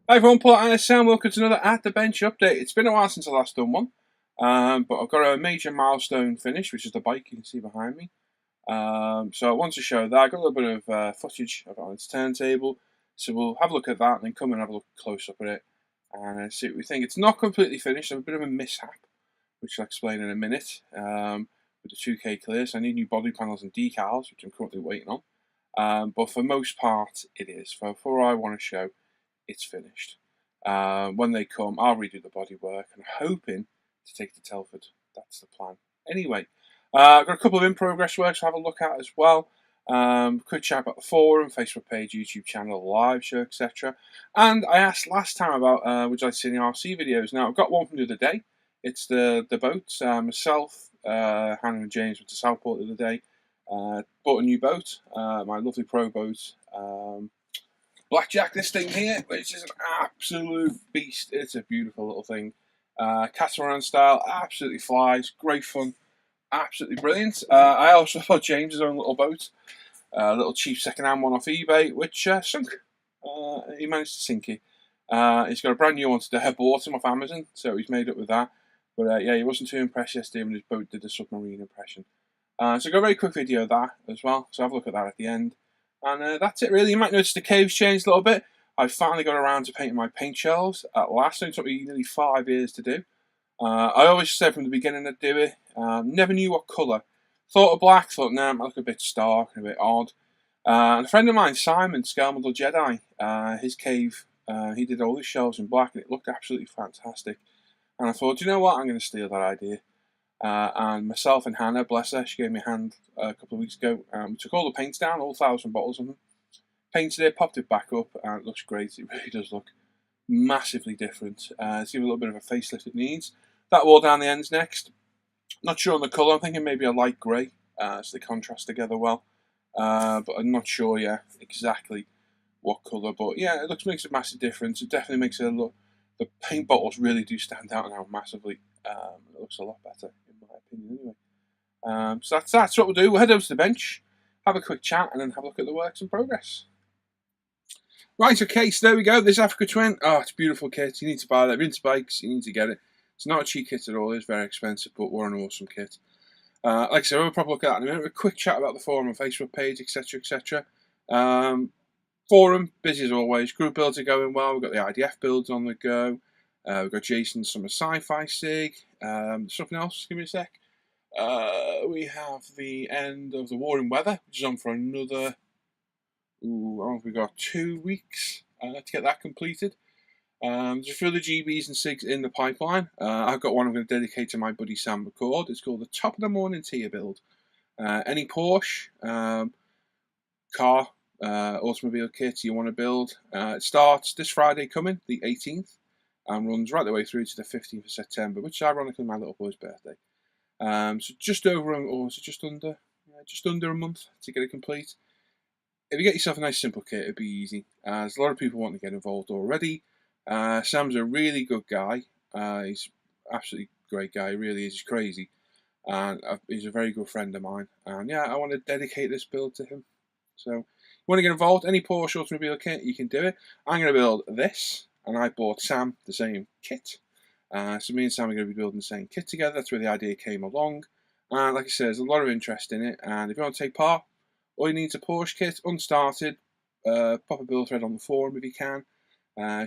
Hi everyone, Paul and Sam. Welcome to another At The Bench update. It's been a while since I last done one, but I've got a major milestone finish, which is the bike you can see behind me. So I want to show that. I got a little bit of footage of it on its turntable, so we'll have a look at that and then come and have a look close up at it and see what we think. It's not completely finished. There's a bit of a mishap, which I'll explain in a minute. With the 2K clear, so I need new body panels and decals, which I'm currently waiting on. But for most part, it is. For what I want to show, it's finished. When they come, I'll redo the bodywork and I'm hoping to take it to Telford. That's the plan. Anyway, I've got a couple of in-progress works to have a look at as well. Quick chat about the forum, Facebook page, YouTube channel, live show, etc. And I asked last time about would you like to see any RC videos. Now, I've got one from the other day. It's the boat. Myself, Hannah and James went to Southport the other day. Bought a new boat, my lovely Pro boat. Blackjack, this thing here, which is an absolute beast. It's a beautiful little thing. Catamaran style, absolutely flies, great fun, absolutely brilliant. I also bought James's own little boat, a little cheap second-hand one off eBay, which sunk. He managed to sink it. He's got a brand new one today. I bought him off Amazon, so he's made up with that. But yeah, he wasn't too impressed yesterday when his boat did the submarine impression. So I've got a very quick video of that as well, so have a look at that at the end. And that's it really. You might notice the cave's changed a little bit. I finally got around to painting my paint shelves at last. It took me nearly 5 years to do. I always said from the beginning I'd do it. Never knew what colour. Thought of black, thought nah, it might look a bit stark and a bit odd. And a friend of mine, Simon, Scarmundle Jedi, his cave, he did all his shelves in black and it looked absolutely fantastic. And I thought, you know what, I'm going to steal that idea. And myself and Hannah, bless her, she gave me a hand a couple of weeks ago. We took all the paints down, all 1,000 bottles of them, painted it, popped it back up, and it looks great. It really does look massively different. It's given a little bit of a facelift it needs. That wall down the ends next. Not sure on the colour. I'm thinking maybe a light grey, so they contrast together well. But I'm not sure yet exactly what colour. But yeah, it makes a massive difference. It definitely makes it look. The paint bottles really do stand out now massively. It looks a lot better, in my opinion, anyway. So that's what we'll do. We'll head over to the bench, have a quick chat, and then have a look at the works in progress. Right, okay, so there we go. This Africa Twin. Oh, it's a beautiful kit. You need to buy that. If you're into bikes, you need to get it. It's not a cheap kit at all. It's very expensive, but what an awesome kit. Like I said, we'll probably look at that in a minute. A quick chat about the forum and Facebook page, etc., etc. Forum, busy as always. Group builds are going well. We've got the IDF builds on the go. We've got Jason's Summer Sci-Fi Sig. Something else, give me a sec. We have the end of the War in Weather, which is on for another, we've got 2 weeks to get that completed. There's a few other GBs and SIGs in the pipeline. I've got one I'm going to dedicate to my buddy Sam McCord. It's called the Top of the Morning Tier build. Any Porsche, car, automobile kit you want to build. It starts this Friday coming, the 18th, and runs right the way through to the 15th of September, which is ironically my little boy's birthday. So just over, or is it just under a month to get it complete. If you get yourself a nice simple kit, it'd be easy. There's a lot of people wanting to get involved already. Sam's a really good guy. He's absolutely great guy. He really is. He's crazy. And he's a very good friend of mine. And yeah, I want to dedicate this build to him. So, you want to get involved? Any Porsche automobile kit, you can do it. I'm going to build this, and I bought Sam the same kit. So me and Sam are going to be building the same kit together. That's where the idea came along. And like I said, there's a lot of interest in it. And if you want to take part, all you need is a Porsche kit, unstarted. Pop a build thread on the forum if you can.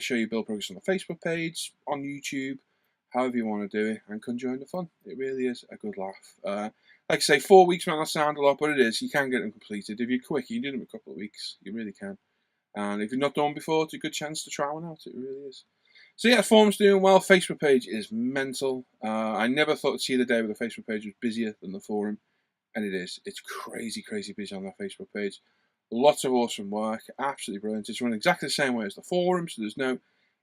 Show your build progress on the Facebook page, on YouTube, however you want to do it, and come join the fun. It really is a good laugh. Like I say, 4 weeks might not sound a lot, but it is. You can get them completed. If you're quick, you can do them in a couple of weeks. You really can. And if you've not done before, it's a good chance to try one out. It really is. So yeah, forum's doing well. Facebook page is mental. I never thought to see the day where the Facebook page was busier than the forum, and it is. It's crazy, crazy busy on that Facebook page. Lots of awesome work, absolutely brilliant. It's run exactly the same way as the forum, so there's no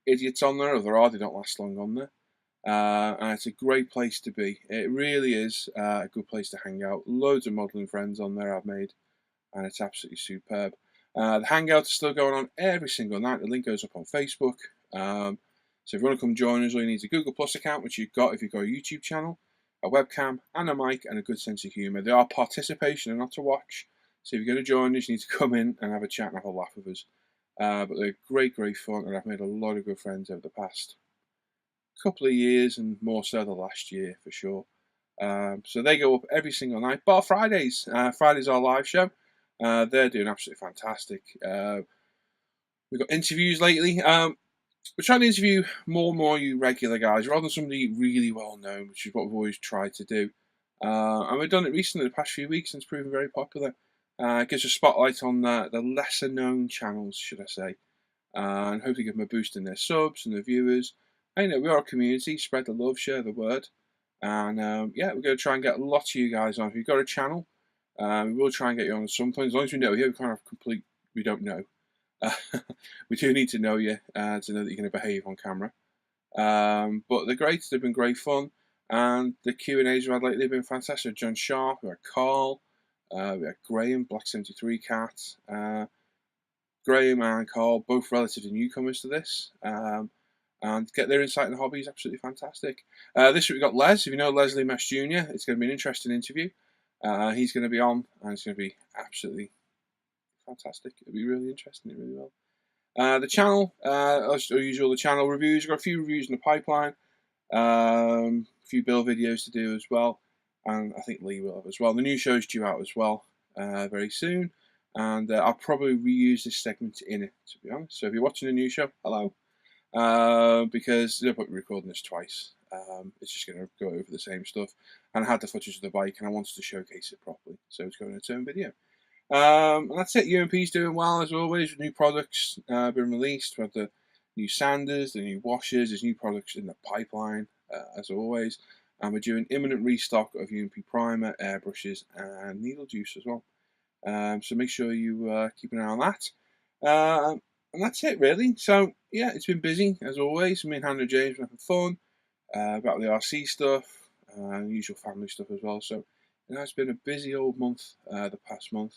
idiots on there, or there are, they don't last long on there. And it's a great place to be. It really is a good place to hang out. Loads of modelling friends on there I've made, and it's absolutely superb. The Hangout is still going on every single night. The link goes up on Facebook. So if you want to come join us, all you need is a Google Plus account, which you've got if you've got a YouTube channel, a webcam, and a mic, and a good sense of humour. They are participation and not to watch. So if you're going to join us, you need to come in and have a chat and have a laugh with us. but they're great fun, and I've made a lot of good friends over the past couple of years, and more so the last year for sure. So they go up every single night, bar Fridays. Friday's our live show. They're doing absolutely fantastic. We've got interviews lately. We're trying to interview more and more you regular guys rather than somebody really well known, which is what we've always tried to do. And we've done it recently, the past few weeks, and it's proven very popular. It gives a spotlight on the lesser known channels, should I say, and hopefully give them a boost in their subs and their viewers. And, we are a community, spread the love, share the word. And yeah, we're going to try and get lots of you guys on. If you've got a channel, we will try and get you on at some point. As long as we know you, we don't know. We do need to know you to know that you're going to behave on camera. But they're great. They've been great fun, and the Q&As we've had lately have been fantastic. John Sharp, we had Carl, we had Graham, Black73 Cat. Graham and Carl, both relatively newcomers to this, and get their insight in the hobby is absolutely fantastic. This week we've got Les. If you know Leslie Mesh Jr., it's going to be an interesting interview. He's going to be on, and it's going to be absolutely fantastic. It'll be really interesting. It really will. The channel, as usual, the channel reviews. We've got a few reviews in the pipeline. A few build videos to do as well, and I think Lee will have as well. The new show's due out as well very soon, and I'll probably reuse this segment in it, to be honest. So if you're watching the new show, hello, because they're recording this twice. It's just going to go over the same stuff, and I had the footage of the bike, and I wanted to showcase it properly, so it's going to turn video. And that's it. UMP's doing well as always. New products been released. We have the new sanders, the new washers. There's new products in the pipeline as always. And we're doing imminent restock of UMP primer, airbrushes, and needle juice as well. So make sure you keep an eye on that. And that's it really. So yeah, it's been busy as always. Me and Hannah James are having fun about the RC stuff, usual family stuff as well. So it's been a busy old month the past month.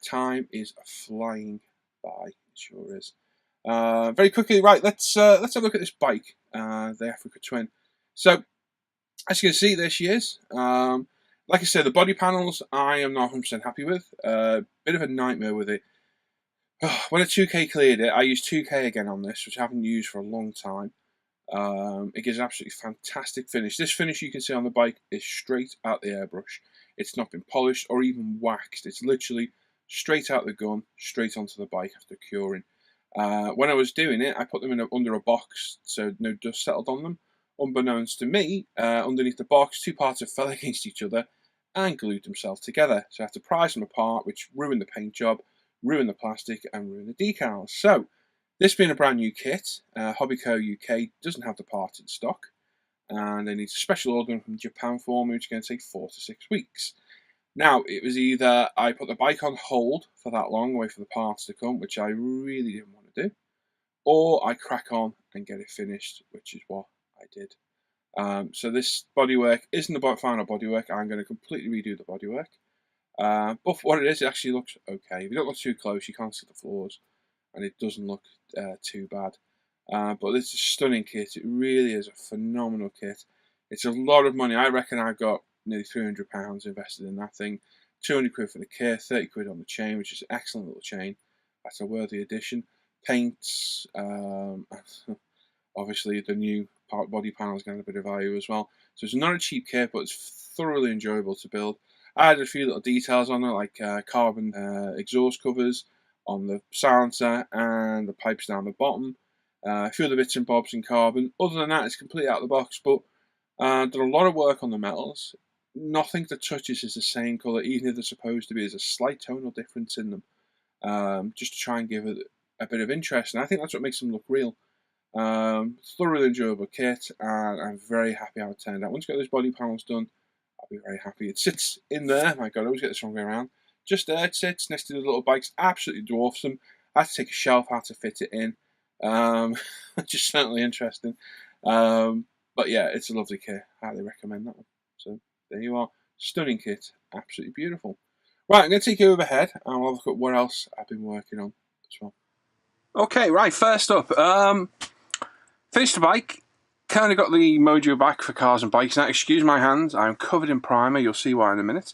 Time is flying by, it sure is. Very quickly, right, let's have a look at this bike, the Africa Twin. So, as you can see, there she is. Like I said, the body panels I am not 100% happy with. Bit of a nightmare with it. When a 2K cleared it, I used 2K again on this, which I haven't used for a long time. It gives an absolutely fantastic finish. This finish you can see on the bike is straight out the airbrush. It's not been polished or even waxed. It's literally straight out the gun, straight onto the bike after curing. When I was doing it, I put them under a box so no dust settled on them. Unbeknownst to me, underneath the box, two parts have fell against each other and glued themselves together. So I had to prise them apart, which ruined the paint job, ruined the plastic, and ruined the decals. So, this being a brand new kit, Hobbyco UK doesn't have the part in stock, and they need a special order from Japan for me, which is going to take 4 to 6 weeks. Now, it was either I put the bike on hold for that long, wait for the parts to come, which I really didn't want to do, or I crack on and get it finished, which is what I did. So this bodywork isn't the final bodywork. I'm going to completely redo the bodywork. But for what it is, it actually looks okay. If you don't look too close, you can't see the flaws, and it doesn't look too bad. But it's a stunning kit. It really is a phenomenal kit. It's a lot of money. I reckon I've got nearly £300 invested in that thing. 200 quid for the kit, 30 quid on the chain, which is an excellent little chain. That's a worthy addition. Paints, obviously the new body panel is getting a bit of value as well. So it's not a cheap kit, but it's thoroughly enjoyable to build. I added a few little details on it, like carbon exhaust covers on the silencer and the pipes down the bottom. A few other bits and bobs in carbon. Other than that, it's completely out of the box, but done a lot of work on the metals. Nothing that touches is the same colour, even if they're supposed to be. There's a slight tonal difference in them, just to try and give it a bit of interest, and I think that's what makes them look real. Thoroughly enjoyable kit, and I'm very happy how it turned out. Once you get those body panels done, I'll be very happy. It sits in there. My God, I always get this wrong way around. Just there it sits next to the little bikes. Absolutely dwarfs them. I had to take a shelf out to fit it in. Just certainly interesting. But yeah, it's a lovely kit. Highly recommend that one. So there you are. Stunning kit. Absolutely beautiful. Right, I'm going to take you overhead and we'll look at what else I've been working on as well. Okay, right, first up, finished the bike. Kind of got the mojo back for cars and bikes. Now, excuse my hands, I'm covered in primer. You'll see why in a minute.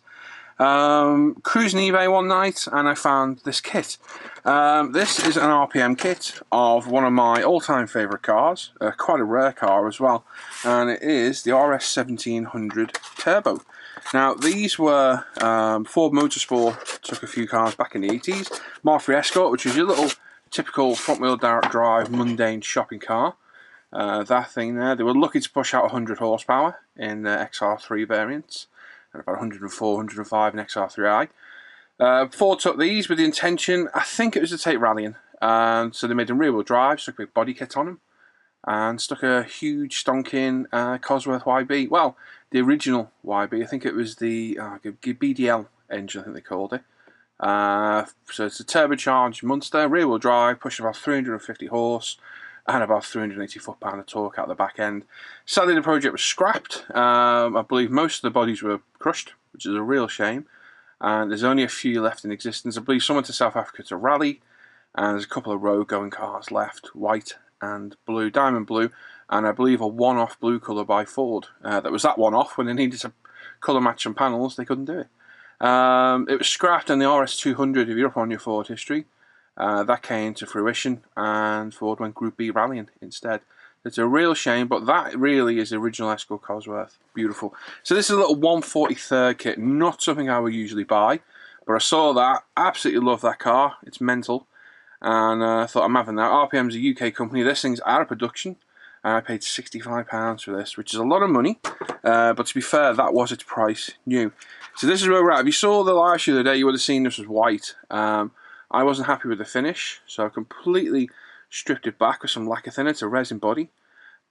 Cruising eBay one night and I found this kit. This is an RPM kit of one of my all-time favourite cars, quite a rare car as well, and it is the RS 1700 Turbo. Now these were Ford Motorsport took a few cars back in the 80s. Mark III Escort, which is your little typical front-wheel drive mundane shopping car. That thing there, they were lucky to push out 100 horsepower in XR3 variants, and about 104, 105 in XR3i. Ford took these with the intention, I think it was to take rallying, and so they made them rear-wheel drive, stuck a big body kit on them, and stuck a huge stonking Cosworth YB. Well, the original YB, I think it was the BDL engine, I think they called it. So it's a turbocharged Munster, rear-wheel drive, pushing about 350 horse, and about 380 foot-pound of torque out the back end. Sadly, the project was scrapped. I believe most of the bodies were crushed, which is a real shame. And there's only a few left in existence. I believe some went to South Africa to rally, and there's a couple of road-going cars left, white and blue, diamond blue, and I believe a one-off blue colour by Ford. That was that one-off. When they needed to colour match some panels, they couldn't do it. It was scrapped in the RS200, if you're up on your Ford history. That came to fruition, and Ford went Group B rallying instead. It's a real shame, but that really is the original Escort Cosworth. Beautiful. So this is a little 143rd kit, not something I would usually buy, but I saw that, absolutely love that car. It's mental, and I thought I'm having that. RPM's a UK company. This thing's out of production, and I paid £65 for this, which is a lot of money, but to be fair, that was its price new. So this is where we're at. If you saw the live show the other day, you would have seen this was white. I wasn't happy with the finish, so I completely stripped it back with some lacquer thinner to resin body.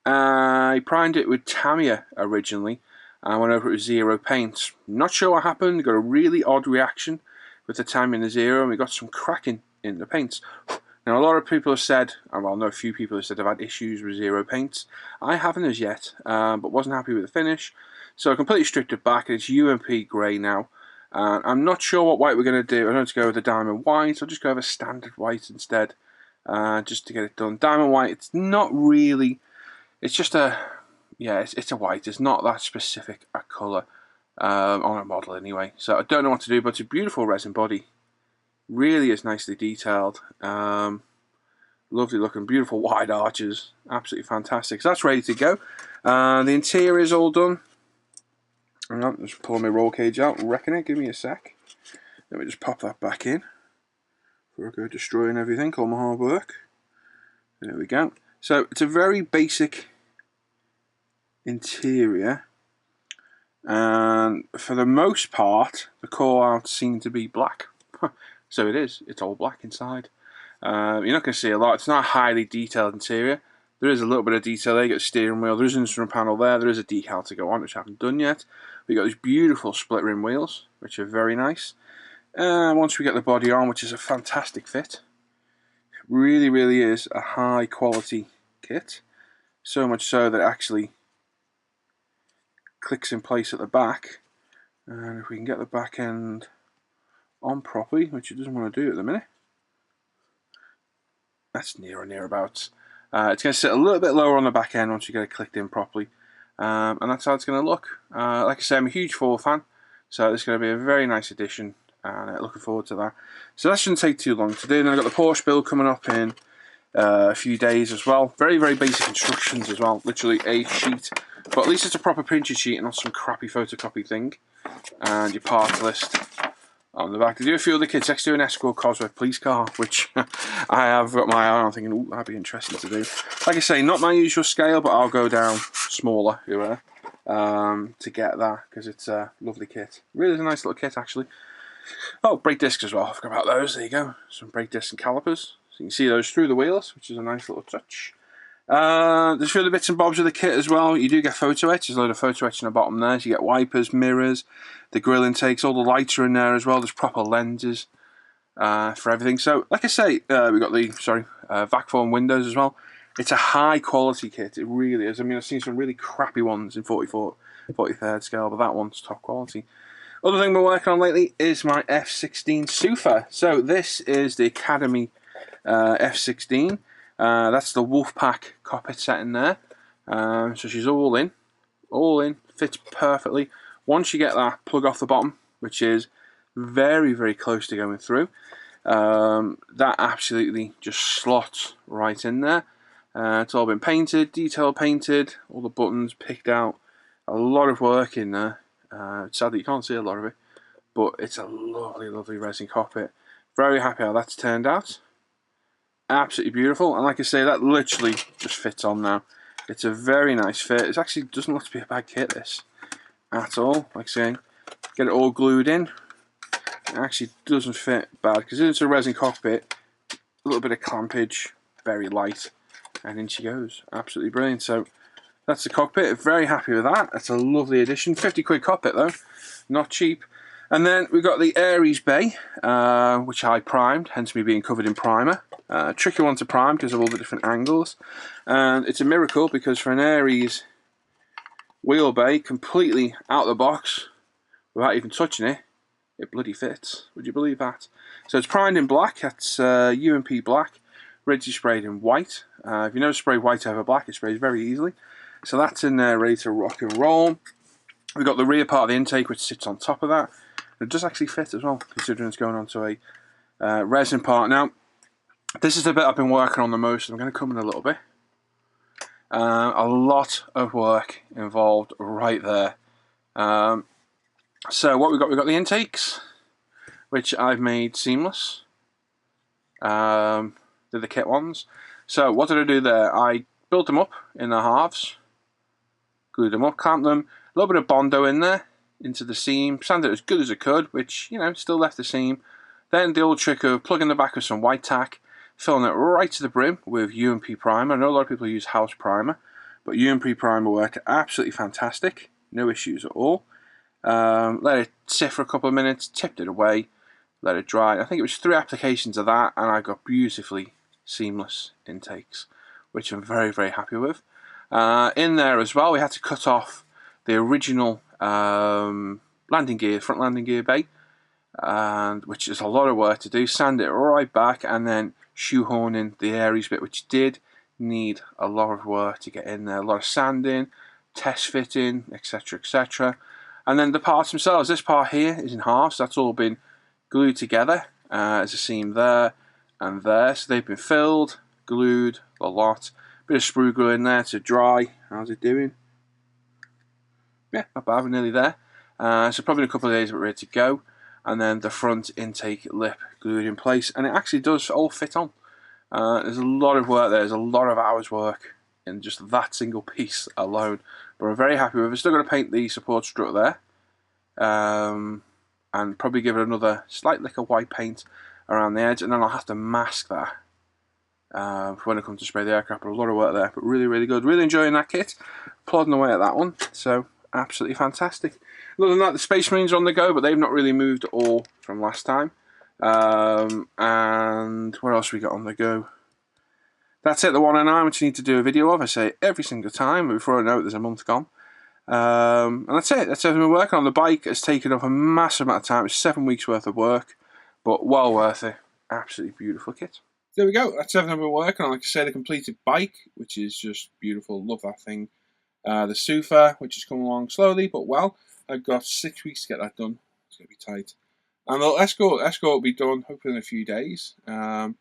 I primed it with Tamiya originally, and I went over it with Zero paints. Not sure what happened, got a really odd reaction with the Tamiya and the Zero, and we got some cracking in the paints. Now a lot of people have said, well I know a few people have said they've had issues with Zero paints. I haven't as yet, but wasn't happy with the finish, so I completely stripped it back, and it's UMP grey now. I'm not sure what white we're going to do. I don't want to go with the diamond white, I'll just go with a standard white instead, just to get it done. Diamond white, it's not really, it's just a, yeah, it's a white, it's not that specific a colour on a model anyway. So I don't know what to do, but it's a beautiful resin body. Really is nicely detailed. Lovely looking, beautiful wide arches, absolutely fantastic. So that's ready to go. The interior is all done. I'm just pulling my roll cage out, wrecking it, give me a sec. Let me just pop that back in before I go destroying everything, all my hard work. There we go. So it's a very basic interior, and for the most part the core outs seem to be black. So it is, it's all black inside. You're not going to see a lot, it's not a highly detailed interior. There is a little bit of detail there. You got a steering wheel, there is an instrument panel there, there is a decal to go on, which I haven't done yet. We got these beautiful split rim wheels, which are very nice. Once we get the body on, which is a fantastic fit, it really, really is a high quality kit. So much so that it actually clicks in place at the back. And if we can get the back end on properly, which it doesn't want to do at the minute, that's near or nearabouts. It's going to sit a little bit lower on the back end once you get it clicked in properly, and that's how it's going to look. Like I said, I'm a huge Ford fan, so this is going to be a very nice addition, and looking forward to that. So that shouldn't take too long to do. And I've got the Porsche build coming up in a few days as well. Very, very basic instructions as well, literally a sheet, but at least it's a proper printed sheet and not some crappy photocopy thing. And your part list on the back. They do a few other kits next to an Escort Cosworth police car, which I have got my eye on, thinking, ooh, that'd be interesting to do. Like I say, not my usual scale, but I'll go down smaller here to get that, because it's a lovely kit. Really is a nice little kit, actually. Oh, brake discs as well, I forgot about those. There you go, some brake discs and calipers. So you can see those through the wheels, which is a nice little touch. There's a few other bits and bobs of the kit as well. You do get photo etch, there's a load of photo etch on the bottom there. So you get wipers, mirrors, the grill intakes, all the lights are in there as well. There's proper lenses for everything. So like I say, we've got the vac form windows as well. It's a high quality kit, it really is. I mean, I've seen some really crappy ones in 43rd scale, but that one's top quality. Other thing we're working on lately is my F16 Sufa. So this is the Academy F16. That's the Wolfpack cockpit setting there. So she's all in, fits perfectly. Once you get that plug off the bottom, which is very, very close to going through. That absolutely just slots right in there. It's all been painted, detail painted, all the buttons picked out. A lot of work in there. Sadly, you can't see a lot of it, but it's a lovely, lovely resin cockpit. Very happy how that's turned out. Absolutely beautiful, and like I say, that literally just fits on now. It's a very nice fit. It actually doesn't look to be a bad kit, this, at all. Like I say, get it all glued in. It actually doesn't fit bad, because it's a resin cockpit, a little bit of clampage, very light, and in she goes. Absolutely brilliant. So that's the cockpit. Very happy with that. That's a lovely addition. 50 quid cockpit though, not cheap. And then we've got the Aries bay, which I primed, hence me being covered in primer. Tricky one to prime because of all the different angles. And it's a miracle because for an Aries wheel bay, completely out of the box, without even touching it, it bloody fits. Would you believe that? So it's primed in black, that's UMP black, ready to be sprayed in white. If you never spray white over black, it sprays very easily. So that's in there ready to rock and roll. We've got the rear part of the intake which sits on top of that. It does actually fit as well, considering it's going onto a resin part. Now, this is the bit I've been working on the most. I'm going to come in a little bit. A lot of work involved right there. So what we've got the intakes, which I've made seamless. They're the kit ones. So what did I do there? I built them up in the halves, glued them up, clamped them, a little bit of Bondo in there, into the seam, sanded it as good as I could, which, you know, still left the seam. Then the old trick of plugging the back with some white tack, filling it right to the brim with UMP primer. I know a lot of people use house primer, but UMP primer worked absolutely fantastic, no issues at all. Let it sit for a couple of minutes, tipped it away, let it dry. I think it was 3 applications of that, and I got beautifully seamless intakes, which I'm very, very happy with. In there as well, we had to cut off the original landing gear, front landing gear bay, and which is a lot of work to do. Sand it right back and then shoehorn in the Aries bit, which did need a lot of work to get in there. A lot of sanding, test fitting, etc, etc. And then the parts themselves, this part here is in halves. That's all been glued together. There's a seam there and there, so they've been filled, glued, a lot. Bit of sprue glue in there to dry. How's it doing? Yeah, not bad, we're nearly there. So probably in a couple of days we're ready to go. And then the front intake lip glued in place, and it actually does all fit on. There's a lot of work there, there's a lot of hours work in just that single piece alone. But I'm very happy with it. Still going to paint the support strut there. And probably give it another slight lick of white paint around the edge, and then I'll have to mask that for when I come to spray the aircraft. But a lot of work there, but really, really good. Really enjoying that kit. Plodding away at that one. So absolutely fantastic. Other than that, the Space Marines are on the go, but they've not really moved at all from last time. And what else we got on the go? That's it, the 109, which I need to do a video of. I say it every single time. Before I know it, there's a month gone. And that's it. That's everything we're working on. The bike has taken up a massive amount of time. It's 7 weeks worth of work, but well worth it. Absolutely beautiful kit. There we go. That's everything I've been working on. Like I say, the completed bike, which is just beautiful. Love that thing. The Sufa, which is coming along slowly but well. I've got 6 weeks to get that done. It's going to be tight. And the Escort will be done hopefully in a few days. Love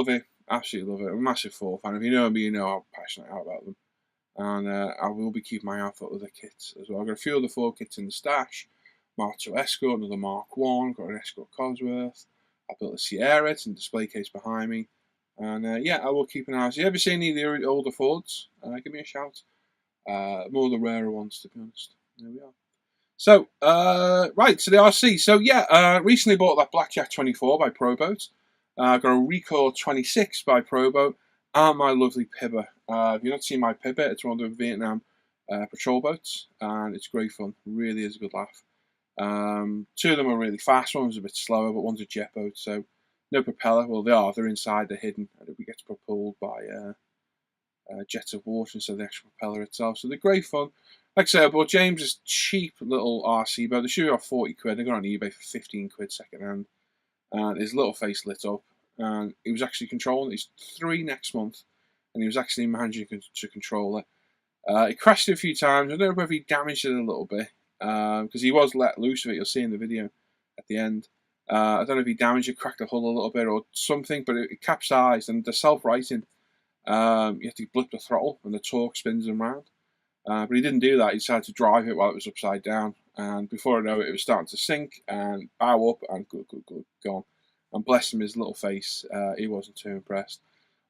it. Absolutely love it. I'm a massive 4 fan. If you know me, you know how passionate I am about them. And I will be keeping my eye out for other kits as well. I've got a few other 4 kits in the stash. Mark II Escort, another Mark 1, got an Escort Cosworth. I built a Sierra, it's in the display case behind me. And yeah, I will keep an eye out. So if you ever see any of the older Fords, give me a shout. More of the rarer ones, to be honest. There we are. So, right, so the RC. So yeah, recently bought that Blackjack 24 by Proboat. Got a Recore 26 by Proboat. And my lovely Pibber. If you've not seen my Pibber, it's one of the Vietnam patrol boats. And it's great fun. Really is a good laugh. 2 of them are really fast. One's a bit slower, but one's a jet boat. So, no propeller. Well, they are. They're inside. They're hidden. And we get propelled by jets of water instead of the actual propeller itself. So they're great fun. Like I said, I bought James's cheap little RC boat. They should be off 40 quid. They got on eBay for 15 quid second hand. And his little face lit up. And he was actually controlling it. He's 3 next month. And he was actually managing to control it. He crashed it a few times. I don't know whether he damaged it a little bit. Because he was let loose of it. You'll see in the video. at the end. I don't know if he damaged it, cracked the hull a little bit or something, but it capsized, and the self-righting, you have to blip the throttle and the torque spins them round. But he didn't do that. He decided to drive it while it was upside down, and before I know it, it was starting to sink and bow up and gone. And bless him, his little face, he wasn't too impressed.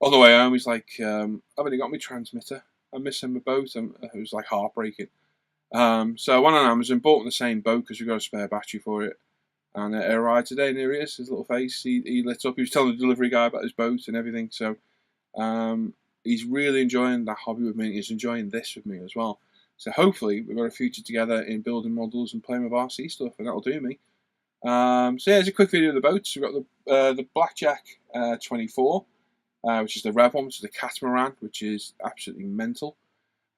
On the way home, he's like, I've only got my transmitter. I'm missing my boat. And it was like heartbreaking. So I went on Amazon, bought the same boat because we got a spare battery for it. And it arrived today, and here he is, his little face. He lit up. He was telling the delivery guy about his boat and everything. So he's really enjoying that hobby with me. He's enjoying this with me as well. So hopefully we've got a future together in building models and playing with RC stuff, and that'll do me. So yeah, here's a quick video of the boats. We've got the Blackjack 24, which is the red one, which is the catamaran, which is absolutely mental.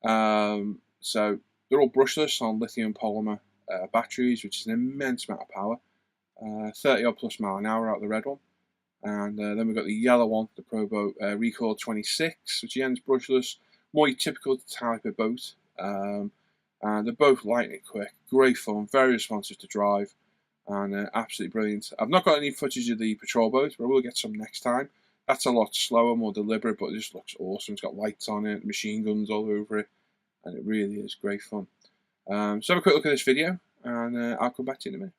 So they're all brushless on lithium polymer batteries, which is an immense amount of power. 30 odd plus mile an hour out of the red one. And then we've got the yellow one, the Proboat Record 26, which again is brushless, more typical type of boat. And they're both lightning quick, great fun, very responsive to drive, and absolutely brilliant. I've not got any footage of the patrol boat, but I will get some next time. That's a lot slower, more deliberate, but it just looks awesome. It's got lights on it, machine guns all over it, and it really is great fun. So have a quick look at this video, and I'll come back to you in a minute.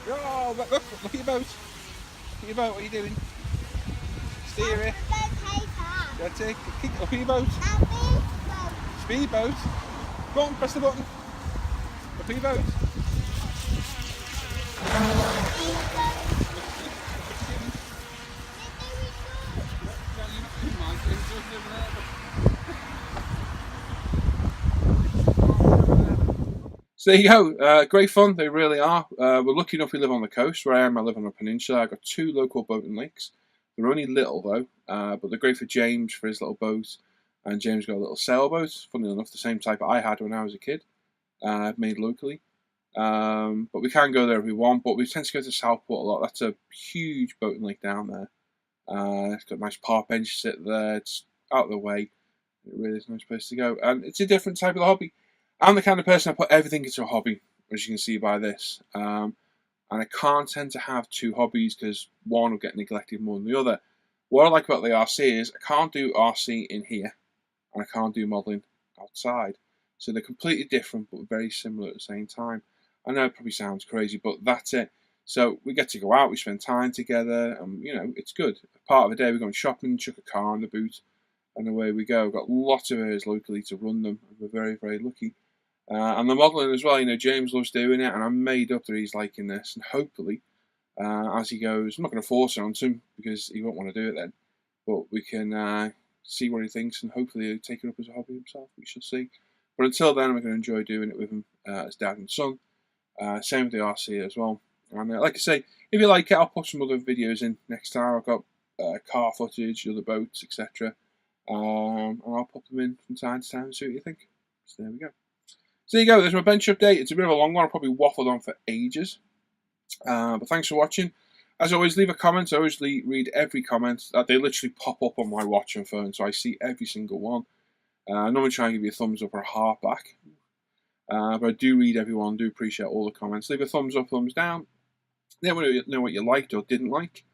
Oh, look at your boat. Look at your boat, what are you doing? Steer it. That's it. Kick up your boat. Speedboat. Go on, press the button. Up your boat. So there you go, great fun, they really are. We're lucky enough we live on the coast. Where I am, I live on a peninsula. I've got 2 local boating lakes. They're only little though, but they're great for James for his little boat. And James got a little sailboat, funny enough, the same type I had when I was a kid. made locally. But we can go there if we want, but we tend to go to Southport a lot. That's a huge boating lake down there. It's got a nice park bench sit there. It's out of the way. It really is a nice place to go. And it's a different type of hobby. I'm the kind of person I put everything into a hobby, as you can see by this. And I can't tend to have two hobbies because one will get neglected more than the other. What I like about the RC is I can't do RC in here, and I can't do modelling outside. So they're completely different, but very similar at the same time. I know it probably sounds crazy, but that's it. So we get to go out, we spend time together, and it's good. Part of the day we're going shopping, chuck a car in the boot, and away we go. We've got lots of areas locally to run them, and we're very, very lucky. And the modelling as well, James loves doing it, and I'm made up that he's liking this, and hopefully, as he goes, I'm not going to force it onto him because he won't want to do it then, but we can see what he thinks, and hopefully he'll take it up as a hobby himself. We shall see. But until then, we're going to enjoy doing it with him as dad and son. Same with the RC as well. And like I say, if you like it, I'll put some other videos in next time. I've got car footage, other boats, etc. And I'll put them in from time to time and see what you think. So there we go. So there you go. There's my bench update. It's a bit of a long one. I probably waffled on for ages. But thanks for watching. As always, leave a comment. I always read every comment. They literally pop up on my watch and phone, so I see every single one. I normally try and give you a thumbs up or a heart back. But I do read everyone, do appreciate all the comments. Leave a thumbs up, thumbs down. Let me know what you liked or didn't like.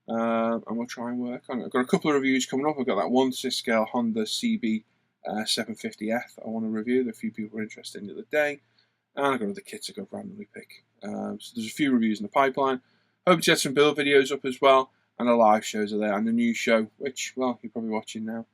And we'll try and work on it. I've got a couple of reviews coming up. I've got that one scale Honda CB 750F I want to review that a few people were interested in the other day. And I've got other kits I could randomly pick. So there's a few reviews in the pipeline. Hope to get some build videos up as well. And the live shows are there. And the new show, which, well, you're probably watching now,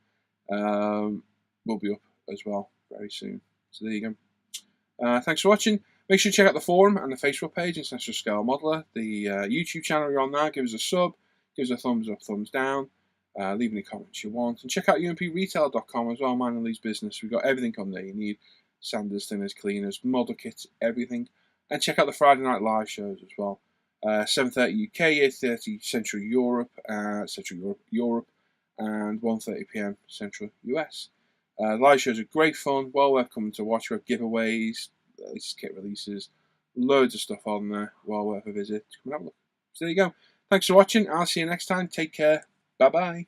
will be up as well very soon. So there you go. Thanks for watching. Make sure you check out the forum and the Facebook page, International Scale Modeler. The YouTube channel you're on there, give us a sub, give us a thumbs up, thumbs down, leave any comments you want. And check out umpretail.com as well, Man and Lee's business. We've got everything on there you need. Sanders, thinners, cleaners, model kits, everything. And check out the Friday night live shows as well. 7:30 UK, 8:30 Central Europe, and 1:30 PM Central US. Live shows are great fun, well worth coming to watch. We have giveaways, kit releases, loads of stuff on there, well worth a visit. Come and have a look. So there you go. Thanks for watching. I'll see you next time. Take care. Bye bye.